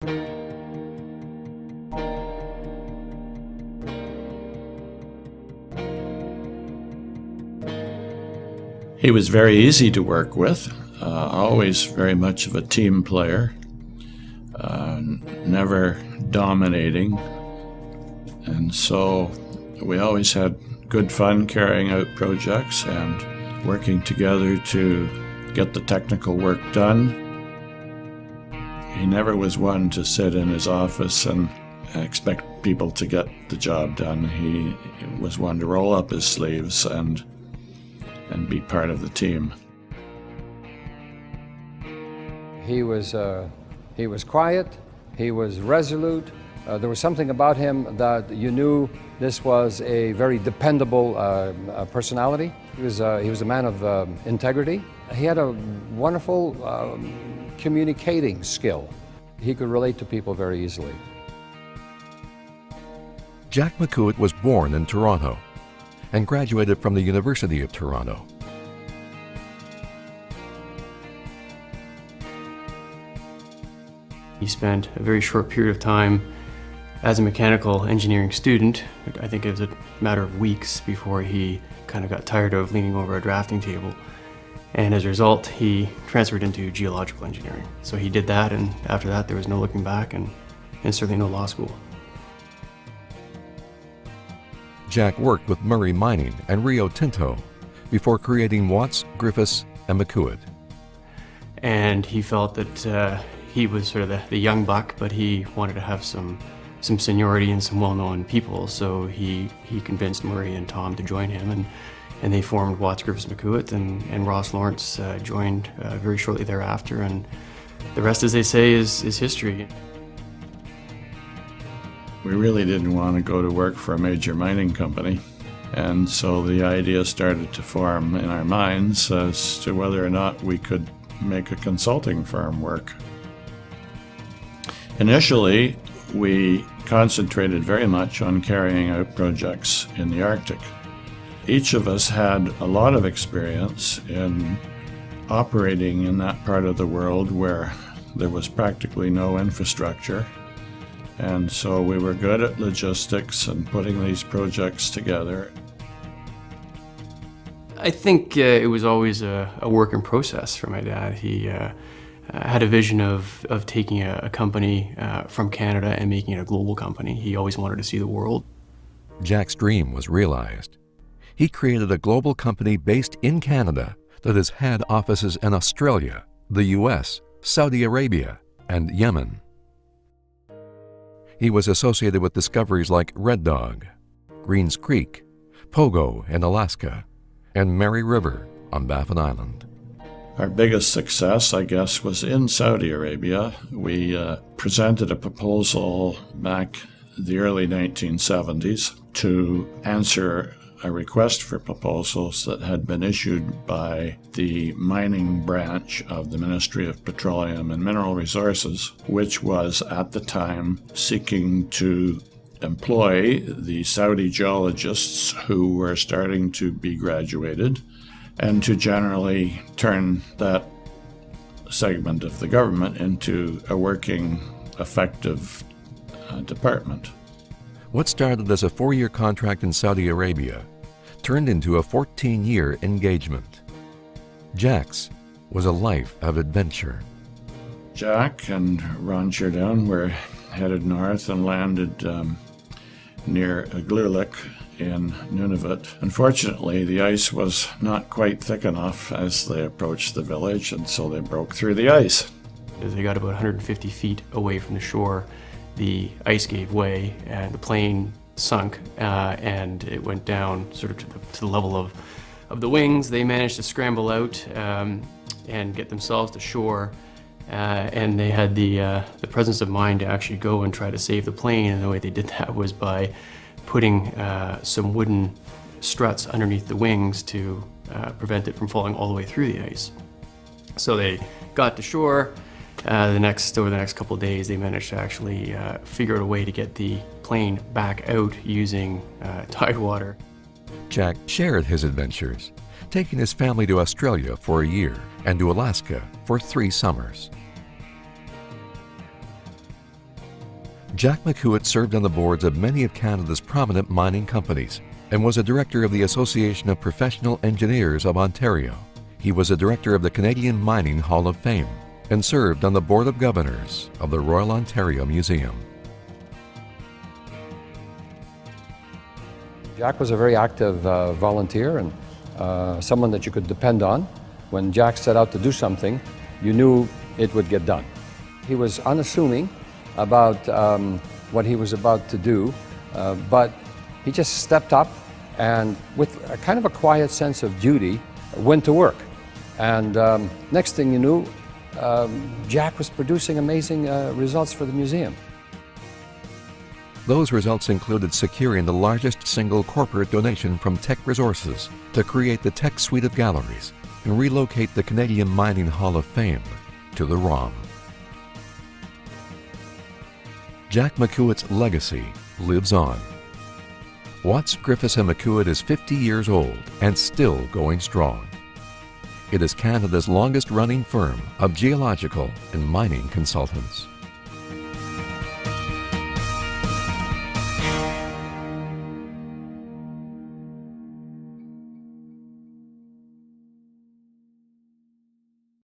He was very easy to work with, always very much of a team player, never dominating, and so we always had good fun carrying out projects and working together to get the technical work done. He never was one to sit in his office and expect people to get the job done. He was one to roll up his sleeves and be part of the team. He was quiet, he was resolute. There was something about him that you knew this was a very dependable personality. He was a man of integrity. He had a wonderful communicating skill. He could relate to people very easily. Jack McOuat was born in Toronto and graduated from the University of Toronto. He spent a very short period of time as a mechanical engineering student. I think it was a matter of weeks before he kind of got tired of leaning over a drafting table. And as a result, he transferred into geological engineering. So he did that, and after that there was no looking back, and certainly no law school. Jack worked with Murray Mining and Rio Tinto before creating Watts, Griffiths, and McOuat. And he felt that he was sort of the young buck, but he wanted to have some seniority and some well-known people, so he convinced Murray and Tom to join him, and they formed Watts, Griffiths, McOuat, and Ross Lawrence joined very shortly thereafter, and the rest, as they say, is history. We really didn't want to go to work for a major mining company, and so the idea started to form in our minds as to whether or not we could make a consulting firm work. Initially, we concentrated very much on carrying out projects in the Arctic. Each of us had a lot of experience in operating in that part of the world where there was practically no infrastructure. And so we were good at logistics and putting these projects together. I think it was always a work in process for my dad. He had a vision of taking a company from Canada and making it a global company. He always wanted to see the world. Jack's dream was realized. He created a global company based in Canada that has had offices in Australia, the US, Saudi Arabia, and Yemen. He was associated with discoveries like Red Dog, Greens Creek, Pogo in Alaska, and Mary River on Baffin Island. Our biggest success, I guess, was in Saudi Arabia. We presented a proposal back in the early 1970s to answer a request for proposals that had been issued by the mining branch of the Ministry of Petroleum and Mineral Resources, which was at the time seeking to employ the Saudi geologists who were starting to be graduated and to generally turn that segment of the government into a working, effective department. What started as a 4-year contract in Saudi Arabia turned into a 14-year engagement. Jack's was a life of adventure. Jack and Ron Jourdain were headed north and landed near Glurlik in Nunavut. Unfortunately, the ice was not quite thick enough as they approached the village, and so they broke through the ice. As they got about 150 feet away from the shore, the ice gave way and the plane sunk, and it went down sort of to the level of the wings. They managed to scramble out and get themselves to shore, and they had the presence of mind to actually go and try to save the plane, and the way they did that was by putting some wooden struts underneath the wings to prevent it from falling all the way through the ice. So they got to shore. Over the next couple of days, they managed to actually figure out a way to get the plane back out using tidewater. Jack shared his adventures, taking his family to Australia for a year and to Alaska for 3 summers. Jack McOuat served on the boards of many of Canada's prominent mining companies and was a director of the Association of Professional Engineers of Ontario. He was a director of the Canadian Mining Hall of Fame and served on the Board of Governors of the Royal Ontario Museum. Jack was a very active volunteer and someone that you could depend on. When Jack set out to do something, you knew it would get done. He was unassuming about what he was about to do, but he just stepped up and with a kind of a quiet sense of duty went to work. And next thing you knew, Jack was producing amazing results for the museum. Those results included securing the largest single corporate donation from Teck Resources to create the Teck suite of galleries and relocate the Canadian Mining Hall of Fame to the ROM. Jack McOuat's legacy lives on. Watts, Griffiths & McOuat is 50 years old and still going strong. It is Canada's longest-running firm of geological and mining consultants.